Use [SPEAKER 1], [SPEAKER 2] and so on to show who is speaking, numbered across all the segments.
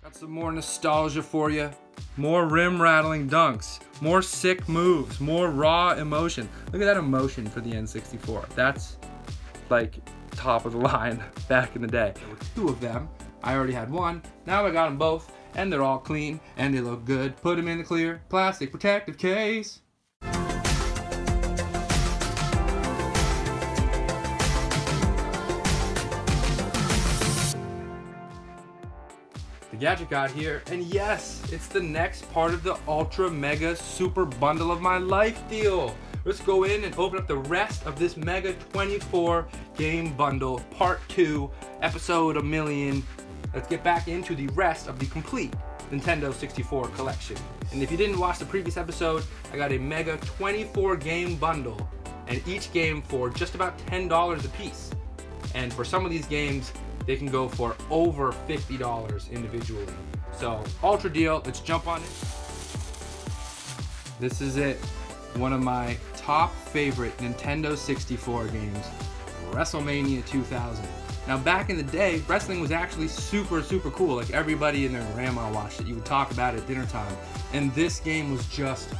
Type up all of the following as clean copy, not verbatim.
[SPEAKER 1] Got some more nostalgia for you. More rim rattling dunks. More sick moves. More raw emotion. Look at that emotion for the N64. That's like top of the line back in the day. There were two of them. I already had one. Now I got them both. And they're all clean. And they look good. Put them in the clear plastic protective case. The gadget got here, and yes, it's the next part of the ultra mega super bundle of my life deal. Let's go in and open up the rest of this mega 24 game bundle, part 2, episode 1,000,000. Let's get back into the rest of the complete Nintendo 64 collection. And if you didn't watch the previous episode, I got a mega 24 game bundle, and each game for just about $10 a piece. And for some of these games, they can go for over $50 individually. So, ultra deal, let's jump on it. This is it. One of my top favorite Nintendo 64 games, WrestleMania 2000. Now back in the day, wrestling was actually super cool. Like everybody and their grandma watched it. You would talk about it at dinner time. And this game was just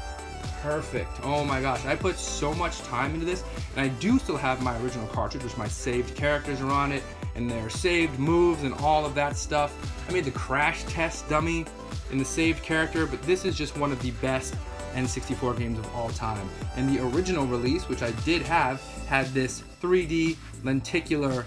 [SPEAKER 1] perfect. Oh my gosh, I put so much time into this, and I do still have my original cartridge, which my saved characters are on it, and their saved moves and all of that stuff. I made the crash test dummy in the saved character, but this is just one of the best N64 games of all time. And the original release, which I did have, had this 3D lenticular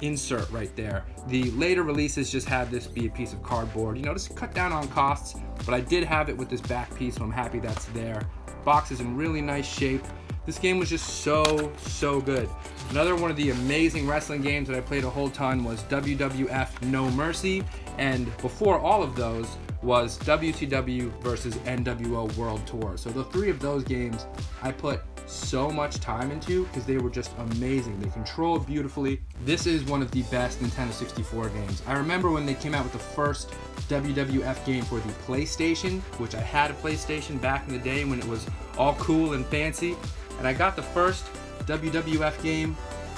[SPEAKER 1] insert right there. The later releases just had this be a piece of cardboard, you know, just cut down on costs, but I did have it with this back piece, so I'm happy that's there. Box is in really nice shape. This game was just so good. Another one of the amazing wrestling games that I played a whole ton was WWF No Mercy, and before all of those was WCW versus NWO World Tour. So the three of those games I put so much time into because they were just amazing. They controlled beautifully. This is one of the best Nintendo 64 games. I remember when they came out with the first WWF game for the PlayStation, which I had a PlayStation back in the day when it was all cool and fancy, and I got the first WWF game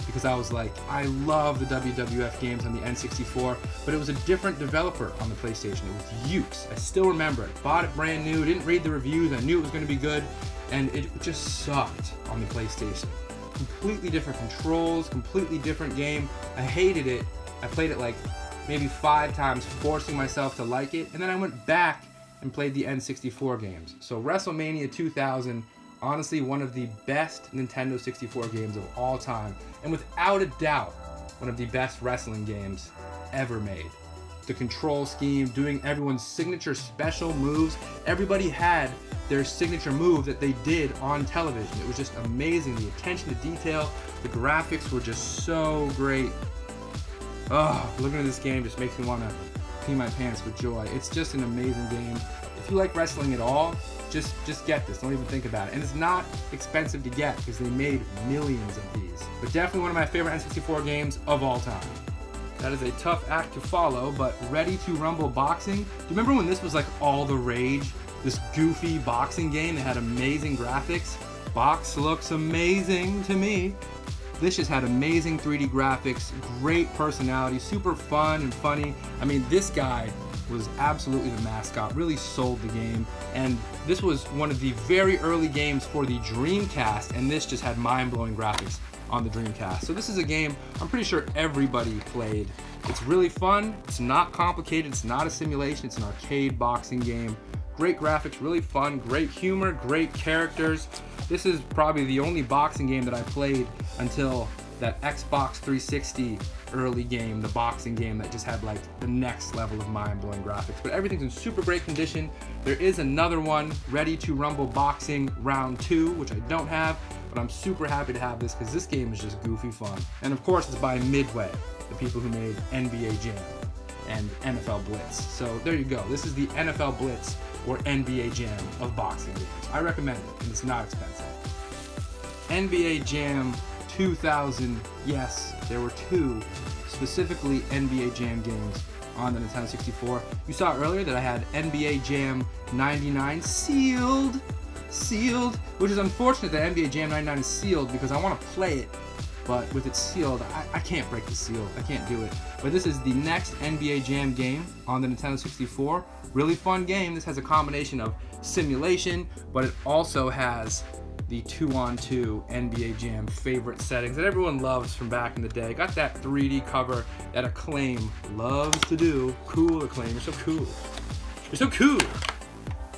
[SPEAKER 1] because I was like, I love the WWF games on the N64, but it was a different developer on the PlayStation. It was Ukes. I still remember it. Bought it brand new, didn't read the reviews, I knew it was going to be good, and it just sucked on the PlayStation. Completely different controls, completely different game. I hated it. I played it like maybe 5 times, forcing myself to like it, and then I went back and played the N64 games. So WrestleMania 2000, honestly one of the best Nintendo 64 games of all time, and without a doubt, one of the best wrestling games ever made. The control scheme, doing everyone's signature special moves. Everybody had their signature move that they did on television. It was just amazing. The attention to detail, the graphics were just so great. Oh, looking at this game just makes me want to pee my pants with joy. It's just an amazing game. If you like wrestling at all, just get this. Don't even think about it. And it's not expensive to get because they made millions of these. But definitely one of my favorite N64 games of all time. That is a tough act to follow, but Ready to Rumble Boxing. Do you remember when this was like all the rage? This goofy boxing game that had amazing graphics? Box looks amazing to me. This just had amazing 3D graphics, great personality, super fun and funny. I mean, this guy was absolutely the mascot, really sold the game. And this was one of the very early games for the Dreamcast, and this just had mind-blowing graphics on the Dreamcast. So this is a game I'm pretty sure everybody played. It's really fun, it's not complicated, it's not a simulation, it's an arcade boxing game. Great graphics, really fun, great humor, great characters. This is probably the only boxing game that I played until that Xbox 360 early game, the boxing game that just had like the next level of mind-blowing graphics. But everything's in super great condition. There is another one, Ready to Rumble Boxing Round 2, which I don't have, but I'm super happy to have this because this game is just goofy fun. And of course it's by Midway, the people who made NBA Jam and NFL Blitz. So there you go. This is the NFL Blitz or NBA Jam of boxing games. I recommend it, and it's not expensive. NBA Jam 2000, yes, there were 2 specifically NBA Jam games on the Nintendo 64. You saw earlier that I had NBA Jam 99 sealed, which is unfortunate that NBA Jam 99 is sealed because I want to play it but with it sealed, I can't break the seal. I can't do it. But this is the next NBA Jam game on the Nintendo 64. Really fun game. This has a combination of simulation, but it also has the 2-on-2 NBA Jam favorite settings that everyone loves from back in the day. Got that 3D cover that Acclaim loves to do. Cool, Acclaim, you're so cool. You're so cool.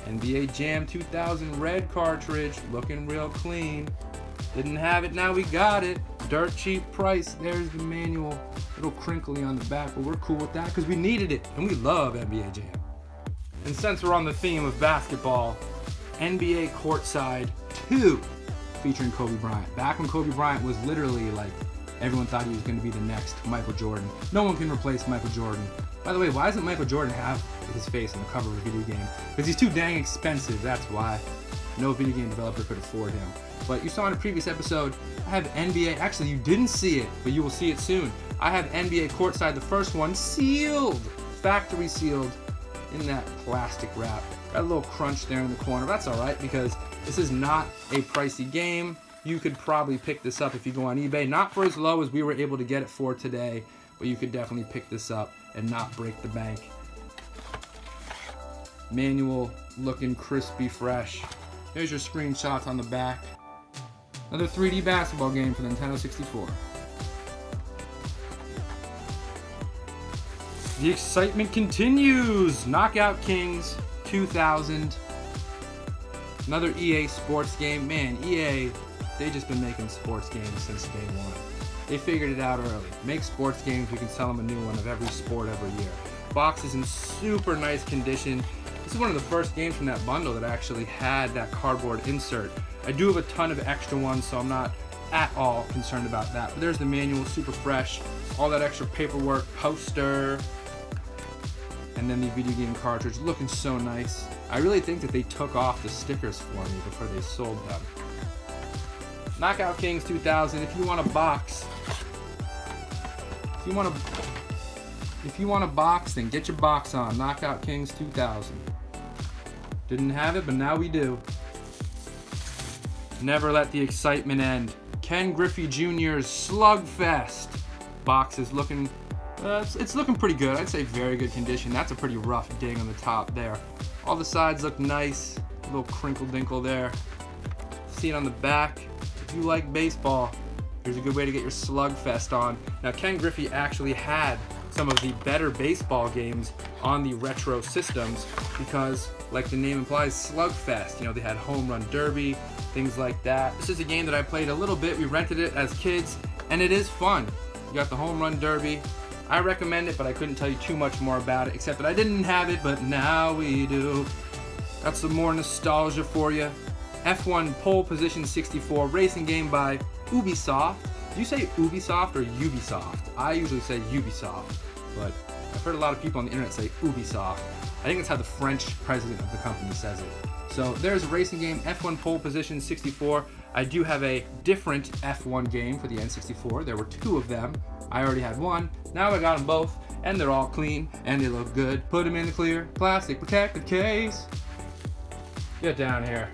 [SPEAKER 1] NBA Jam 2000 red cartridge, looking real clean. Didn't have it, now we got it. Dirt cheap price. There's the manual. A little crinkly on the back, but we're cool with that because we needed it and we love NBA Jam. And since we're on the theme of basketball, NBA Courtside 2 featuring Kobe Bryant. Back when Kobe Bryant was literally like, everyone thought he was going to be the next Michael Jordan. No one can replace Michael Jordan. By the way, why doesn't Michael Jordan have his face on the cover of a video game? Because he's too dang expensive, that's why. No video game developer could afford him. But you saw in a previous episode, I have NBA, actually you didn't see it, but you will see it soon. I have NBA Courtside, the first one, sealed, factory sealed in that plastic wrap. Got a little crunch there in the corner, but that's alright because this is not a pricey game. You could probably pick this up if you go on eBay. Not for as low as we were able to get it for today, but you could definitely pick this up and not break the bank. Manual looking crispy fresh. There's your screenshots on the back. Another 3D basketball game for the Nintendo 64. The excitement continues. Knockout Kings 2000. Another EA sports game. Man, EA, they just been making sports games since day one. They figured it out early. Make sports games, we can sell them a new one of every sport every year. Box is in super nice condition. This is one of the first games from that bundle that actually had that cardboard insert. I do have a ton of extra ones, so I'm not at all concerned about that. But there's the manual, super fresh. All that extra paperwork, poster, and then the video game cartridge looking so nice. I really think that they took off the stickers for me before they sold them. Knockout Kings 2000, if you want a box, if you want a box, then get your box on. Knockout Kings 2000. Didn't have it, but now we do. Never let the excitement end. Ken Griffey Jr.'s Slugfest. Box is looking, it's looking pretty good. I'd say very good condition. That's a pretty rough ding on the top there. All the sides look nice. A little crinkle dinkle there. See it on the back. If you like baseball, here's a good way to get your Slugfest on. Now, Ken Griffey actually had some of the better baseball games on the retro systems because, like the name implies, Slugfest. You know, they had Home Run Derby, things like that. This is a game that I played a little bit. We rented it as kids, and it is fun. You got the Home Run Derby. I recommend it, but I couldn't tell you too much more about it, except that I didn't have it, but now we do. Got some more nostalgia for you. F1 Pole Position 64 racing game by Ubisoft. Do you say Ubisoft or Ubisoft? I usually say Ubisoft, but I've heard a lot of people on the internet say Ubisoft. I think that's how the French president of the company says it. So there's a racing game, F1 Pole Position 64. I do have a different F1 game for the N64. There were two of them. I already had one. Now I got them both, and they're all clean, and they look good. Put them in the clear plastic protected case. Get down here.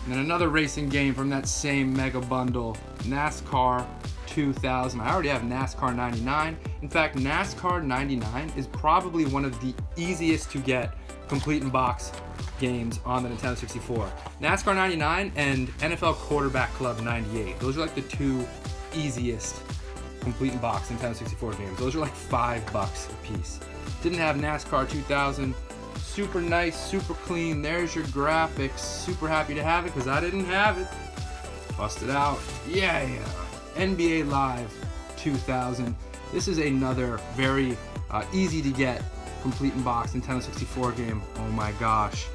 [SPEAKER 1] And then another racing game from that same mega bundle, NASCAR 2000. I already have NASCAR 99. In fact, NASCAR 99 is probably one of the easiest to get complete in box games on the Nintendo 64. NASCAR 99 and NFL Quarterback Club 98. Those are like the two easiest complete in box Nintendo 64 games. Those are like $5 a piece. Didn't have NASCAR 2000. Super nice, super clean. There's your graphics. Super happy to have it because I didn't have it. Bust it out. Yeah. NBA Live 2000. This is another very easy to get complete in box Nintendo 64 game. Oh my gosh.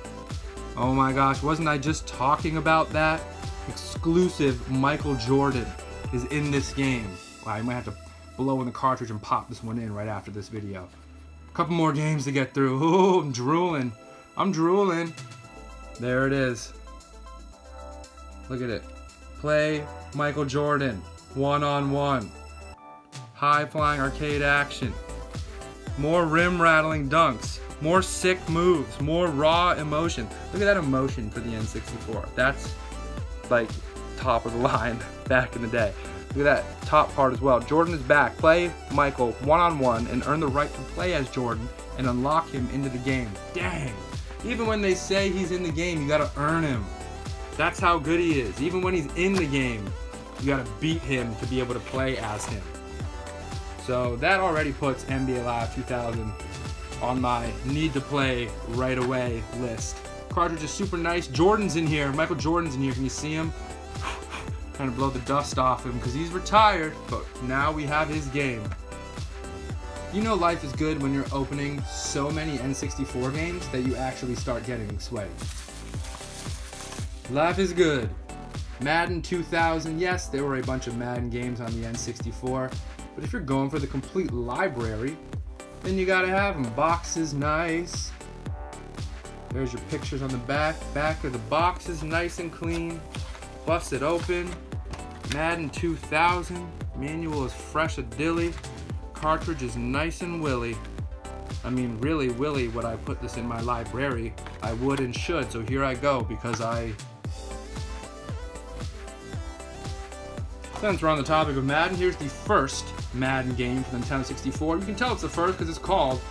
[SPEAKER 1] Oh my gosh. Wasn't I just talking about that? Exclusive Michael Jordan is in this game. Wow, I might have to blow in the cartridge and pop this one in right after this video. Couple more games to get through. Oh, I'm drooling. I'm drooling. There it is. Look at it. Play Michael Jordan. One-on-one. High-flying arcade action. More rim-rattling dunks. More sick moves. More raw emotion. Look at that emotion for the N64. That's like top of the line back in the day. Look at that top part as well. Jordan is back. Play Michael one-on-one and earn the right to play as Jordan and unlock him into the game. Dang. Even when they say he's in the game, you gotta earn him. That's how good he is. Even when he's in the game, you gotta beat him to be able to play as him. So that already puts NBA Live 2000 on my need to play right away list. Cartridge is super nice. Jordan's in here. Michael Jordan's in here. Can you see him? Trying to blow the dust off him because he's retired, but now we have his game. You know life is good when you're opening so many N64 games that you actually start getting sweaty. Life is good. Madden 2000, yes, there were a bunch of Madden games on the N64, but if you're going for the complete library, then you gotta have them. Box is nice. There's your pictures on the back. Back of the box is nice and clean. Bust it open. Madden 2000. Manual is fresh as dilly. Cartridge is nice and willy. I mean, really, Willy, would I put this in my library? I would and should, so here I go, because Since we're on the topic of Madden, here's the first Madden game for the Nintendo 64. You can tell it's the first because it's called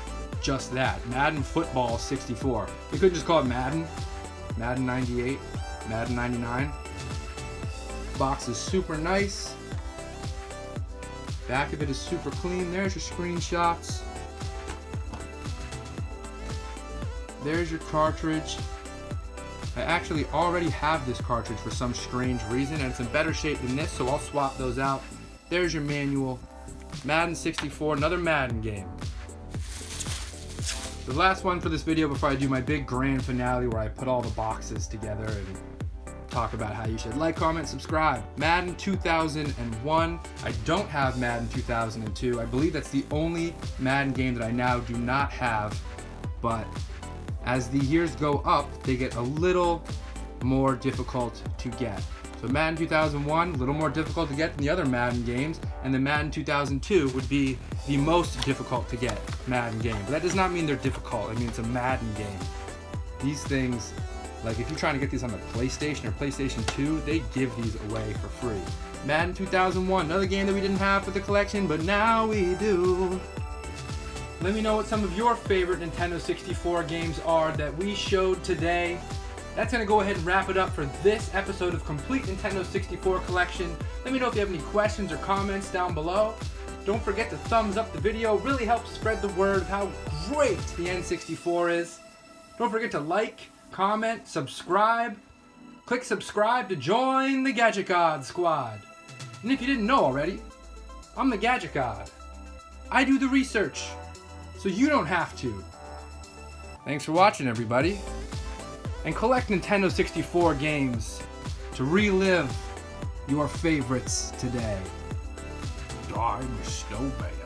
[SPEAKER 1] just that, Madden Football 64. We could just call it Madden, Madden 98, Madden 99. Box is super nice. Back of it is super clean. There's your screenshots. There's your cartridge. I actually already have this cartridge for some strange reason, and it's in better shape than this, so I'll swap those out. There's your manual. Madden 64, another Madden game. The last one for this video before I do my big grand finale where I put all the boxes together and talk about how you should like, comment, subscribe. Madden 2001. I don't have Madden 2002. I believe that's the only Madden game that I now do not have, but as the years go up, they get a little more difficult to get. So Madden 2001, a little more difficult to get than the other Madden games, and then Madden 2002 would be the most difficult to get Madden game. But that does not mean they're difficult. I mean, it's a Madden game. These things, like if you're trying to get these on the PlayStation or PlayStation 2, they give these away for free. Madden 2001, another game that we didn't have for the collection, but now we do. Let me know what some of your favorite Nintendo 64 games are that we showed today. That's going to go ahead and wrap it up for this episode of Complete Nintendo 64 Collection. Let me know if you have any questions or comments down below. Don't forget to thumbs up the video. It really helps spread the word of how great the N64 is. Don't forget to like, comment, subscribe. Click subscribe to join the Gadget God Squad. And if you didn't know already, I'm the Gadget God. I do the research, so you don't have to. Thanks for watching, everybody. And collect Nintendo 64 games to relive your favorites today. I'm a snowman.